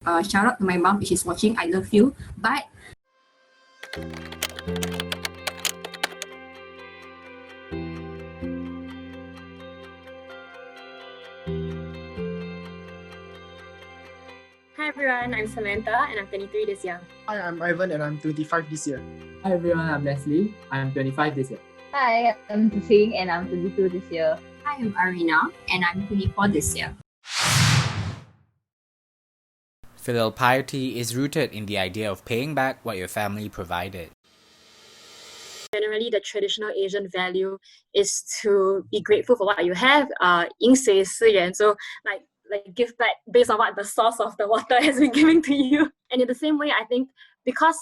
Shout out to my mom if she's watching. I love you. But Hi everyone, I'm Samantha and I'm 23 this year. Hi, I'm Ivan and I'm 25 this year. Hi everyone, I'm Leslie. I'm 25 this year. Hi, I'm ZiQing and I'm 22 this year. Hi, I'm Arina and I'm 24 this year. Filial piety is rooted in the idea of paying back what your family provided. Generally, the traditional Asian value is to be grateful for what you have. 饮水思源, so like give back based on what the source of the water has been giving to you. And in the same way, I think because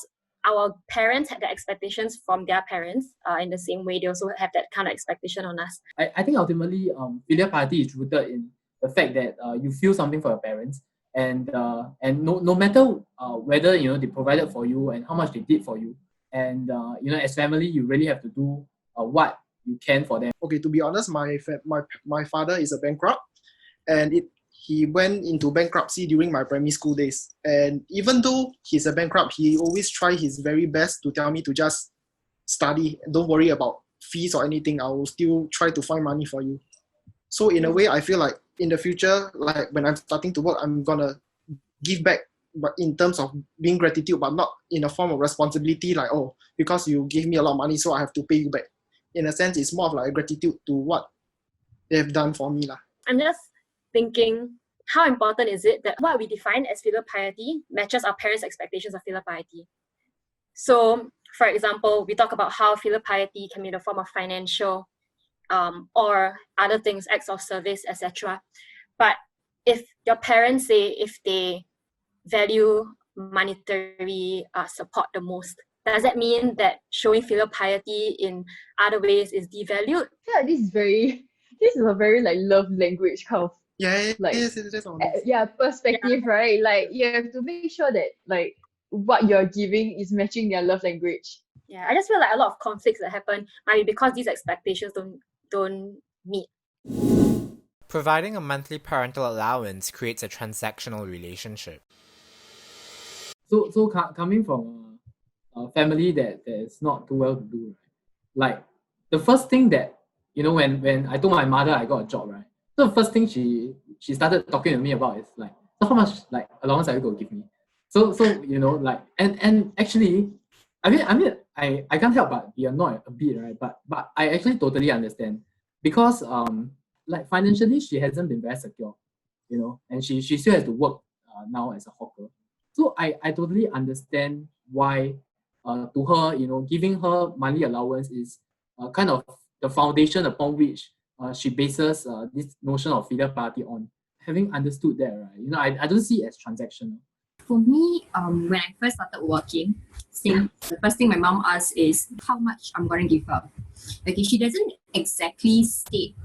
our parents had the expectations from their parents, in the same way they also have that kind of expectation on us. I think ultimately, filial piety is rooted in the fact that you feel something for your parents, and no matter whether they provided for you and how much they did for you, and as family you really have to do what you can for them. Okay, to be honest, my father is a bankrupt, and he went into bankruptcy during my primary school days. And even though he's a bankrupt, he always tried his very best to tell me to just study. Don't worry about fees or anything. I will still try to find money for you. So in a way, I feel like in the future, like when I'm starting to work, I'm gonna give back, but in terms of being gratitude, but not in a form of responsibility, like, oh, because you gave me a lot of money, so I have to pay you back. In a sense, it's more of like a gratitude to what they've done for me. I'm just thinking, how important is it that what we define as filial piety matches our parents' expectations of filial piety? So, for example, we talk about how filial piety can be in the form of financial or other things, acts of service, etc. But if your parents say if they value monetary support the most, does that mean that showing filial piety in other ways is devalued? Yeah, this is a very like love language kind of perspective, right? Like you have to make sure that like what you're giving is matching their love language. Yeah, I just feel like a lot of conflicts that happen might be because these expectations don't meet. Providing a monthly parental allowance creates a transactional relationship. So coming from a family that is not too well to do, right? Like the first thing that when I told my mother I got a job, right? So the first thing she started talking to me about is like, so how much like allowance are you gonna give me? So like and actually, I mean I can't help but be annoyed a bit, right? But I actually totally understand, because like financially she hasn't been very secure, and she still has to work now as a hawker. So I totally understand why to her, giving her monthly allowance is kind of the foundation upon which she bases this notion of filial piety on. Having understood that, right, I don't see it as transactional. For me, when I first started working, the first thing my mom asks is how much I'm going to give her. Okay, she doesn't exactly state.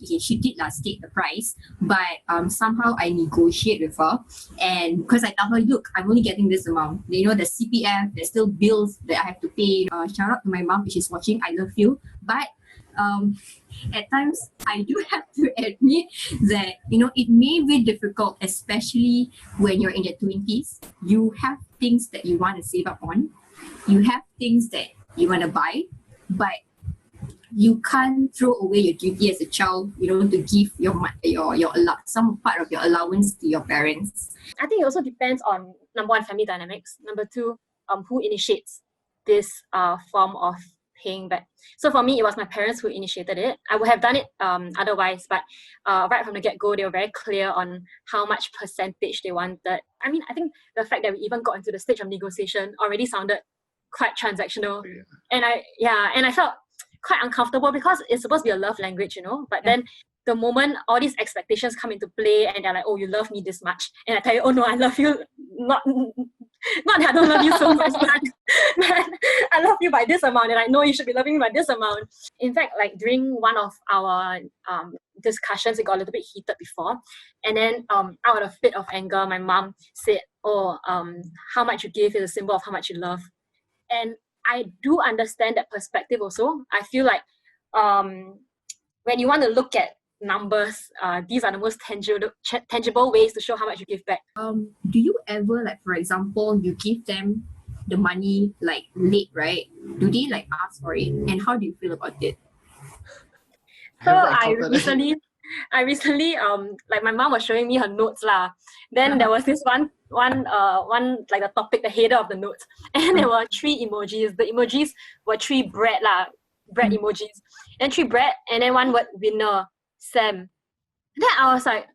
Okay, she did state the price, but somehow I negotiate with her, and because I tell her, look, I'm only getting this amount. The CPF, there's still bills that I have to pay. Shout out to my mom if she's watching. I love you, but at times I do have to admit that it may be difficult, especially when you're in your 20s. You have things that you want to save up on, you have things that you want to buy, but you can't throw away your duty as a child, to give your some part of your allowance to your parents. I think it also depends on, number one, family dynamics. Number two, who initiates this form of paying back. So for me, it was my parents who initiated it. I would have done it otherwise, but right from the get-go, they were very clear on how much percentage they wanted. I mean, I think the fact that we even got into the stage of negotiation already sounded quite transactional. Yeah. And I felt quite uncomfortable because it's supposed to be a love language, but then the moment all these expectations come into play and they're like, oh, you love me this much, and I tell you, oh no, I love you not that I don't love you so much, but I love you by this amount, and I know you should be loving me by this amount. In fact, like during one of our discussions, it got a little bit heated before, and then out of a fit of anger, my mom said, oh, how much you give is a symbol of how much you love. And I do understand that perspective also. I feel like when you want to look at numbers. These are the most tangible ways to show how much you give back. Do you ever, like, for example, you give them the money like late, right? Do they like ask for it? And how do you feel about it? So haven't I encountered that. recently, like my mom was showing me her notes lah. Then there was this one like the topic, the header of the notes, and there were 3 emojis. The emojis were 3 bread lah, bread emojis, and 3 bread, and then 1 word winner, Sam. Then I was like,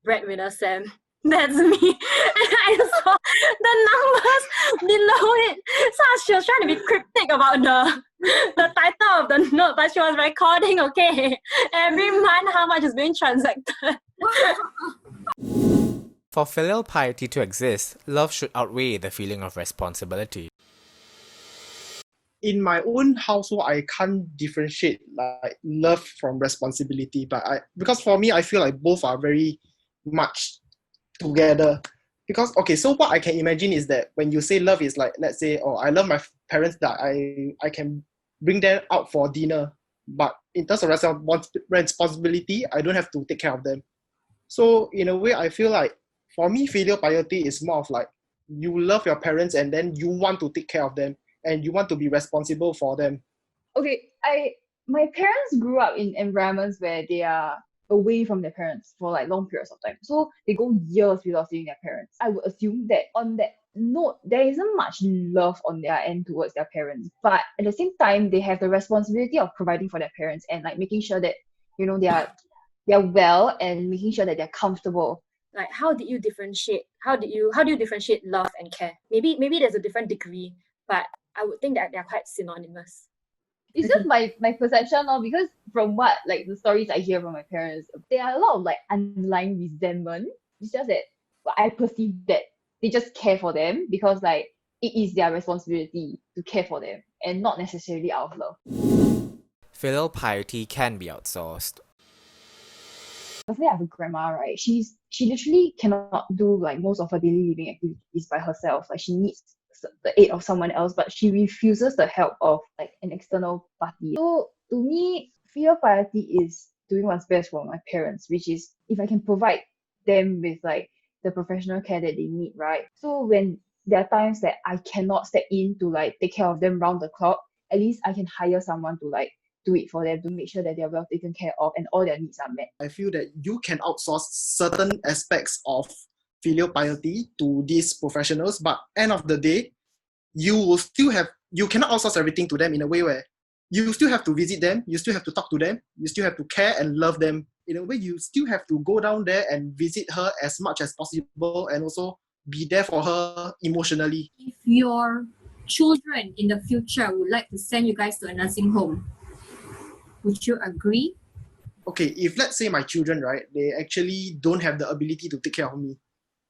breadwinner Sam. That's me. And I saw the numbers below it. So she was trying to be cryptic about the title of the note, but she was recording, okay, every month how much is being transacted. For filial piety to exist, love should outweigh the feeling of responsibility. In my own household, I can't differentiate like love from responsibility. But because for me, I feel like both are very much together. Because okay, so what I can imagine is that when you say love is like, let's say, oh, I love my parents that I can bring them out for dinner. But in terms of responsibility, I don't have to take care of them. So in a way, I feel like for me, filial piety is more of like you love your parents and then you want to take care of them and you want to be responsible for them. Okay, my parents grew up in environments where they are away from their parents for like long periods of time. So they go years without seeing their parents. I would assume that on that note, there isn't much love on their end towards their parents. But at the same time, they have the responsibility of providing for their parents and like making sure that, you know, they're well and making sure that they're comfortable. Like, how do you differentiate love and care? Maybe there's a different degree, but I would think that they're quite synonymous. It's just my perception, because from what like the stories I hear from my parents, there are a lot of like underlying resentment. It's just that I perceive that they just care for them because like it is their responsibility to care for them and not necessarily out of love. Filial piety can be outsourced. Personally, I have a grandma, right? She literally cannot do like most of her daily living activities by herself. Like she needs the aid of someone else, but she refuses the help of like an external party. So to me, filial piety is doing what's best for my parents, which is if I can provide them with like the professional care that they need, right? So when there are times that I cannot step in to like take care of them round the clock, at least I can hire someone to like do it for them to make sure that they're well taken care of and all their needs are met. I feel that you can outsource certain aspects of filial piety to these professionals, but end of the day, you cannot outsource everything to them in a way where you still have to visit them, you still have to talk to them, you still have to care and love them. In a way, you still have to go down there and visit her as much as possible and also be there for her emotionally. If your children in the future would like to send you guys to a nursing home, would you agree? Okay, if let's say my children, right, they actually don't have the ability to take care of me,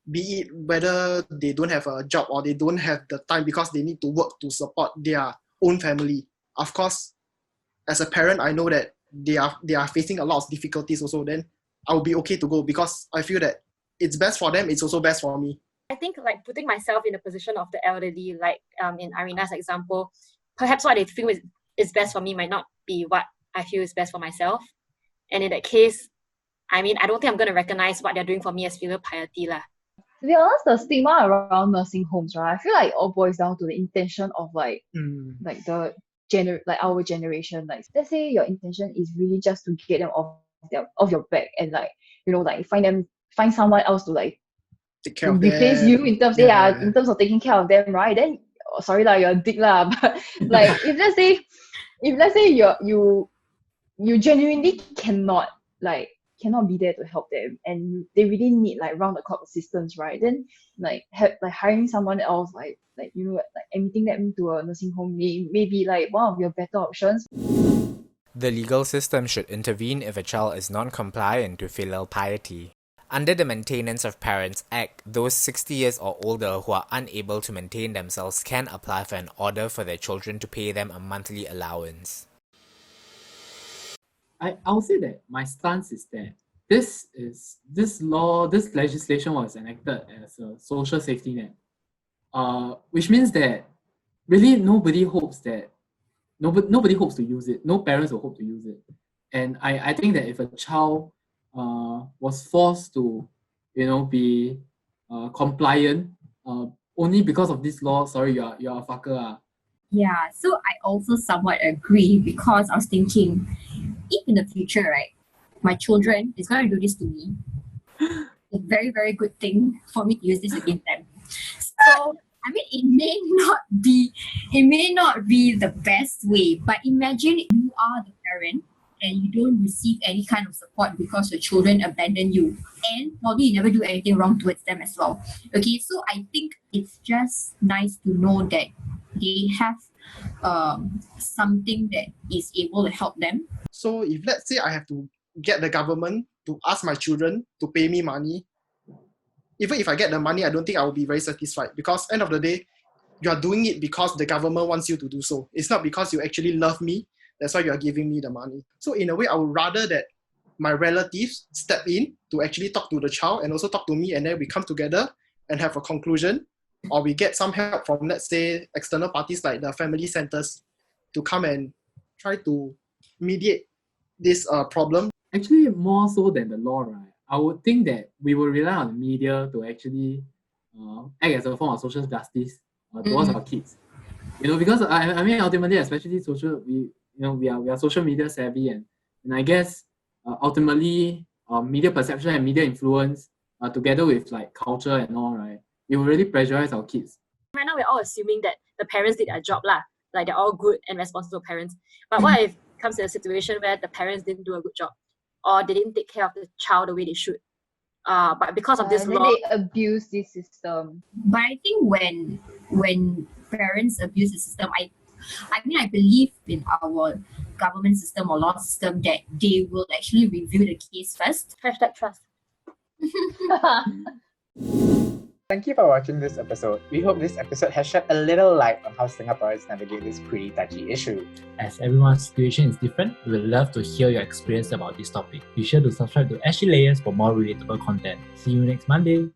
be it whether they don't have a job or they don't have the time because they need to work to support their own family. Of course, as a parent, I know that they are facing a lot of difficulties also, then I'll be okay to go because I feel that it's best for them, it's also best for me. I think like putting myself in the position of the elderly, like in Arina's example, perhaps what they feel is best for me might not be what I feel is best for myself. And in that case, I mean, I don't think I'm going to recognize what they're doing for me as filial piety lah. To be honest, the stigma around nursing homes, right? I feel like it all boils down to the intention of like the like our generation. Like let's say your intention is really just to get them off your back and like, you know, like find someone else to like take care of replace them. you in terms in terms of taking care of them, right? Then sorry lah, you're a dick lah. But like if let's say you genuinely cannot be there to help them and they really need like round the clock assistance, right? Then like hiring someone else like you know, like admitting them to a nursing home may be like one of your better options. The legal system should intervene if a child is non-compliant to filial piety. Under the Maintenance of Parents Act, those 60 years or older who are unable to maintain themselves can apply for an order for their children to pay them a monthly allowance. I'll say that my stance is that this legislation was enacted as a social safety net, which means that really nobody hopes to use it. No parents will hope to use it. And I think that if a child was forced to, be compliant only because of this law. Sorry, you're a fucker. Yeah, so I also somewhat agree because I was thinking, if in the future, right, my children is going to do this to me, a very, very good thing for me to use this against them. So, I mean, it may not be the best way, but imagine you are the parent and you don't receive any kind of support because your children abandon you and probably you never do anything wrong towards them as well. Okay, so I think it's just nice to know that they have something that is able to help them. So if let's say I have to get the government to ask my children to pay me money, even if I get the money, I don't think I will be very satisfied because end of the day, you are doing it because the government wants you to do so. It's not because you actually love me. That's why you are giving me the money. So in a way, I would rather that my relatives step in to actually talk to the child and also talk to me, and then we come together and have a conclusion, or we get some help from, let's say, external parties like the family centers to come and try to mediate this problem. Actually, more so than the law, right? I would think that we will rely on the media to actually act as a form of social justice towards our kids. Because I mean, ultimately, especially we are social media savvy, and I guess ultimately media perception and media influence together with like culture and all, right, it will really pressurize our kids. Right now, we're all assuming that the parents did their job, like they're all good and responsible parents. But what if it comes to a situation where the parents didn't do a good job, or they didn't take care of the child the way they should? But because of this law, they abuse this system. But I think when parents abuse the system, I believe in our government system or law system that they will actually review the case first. #trust. Thank you for watching this episode. We hope this episode has shed a little light on how Singaporeans navigate this pretty touchy issue. As everyone's situation is different, we would love to hear your experience about this topic. Be sure to subscribe to SG Layers for more relatable content. See you next Monday.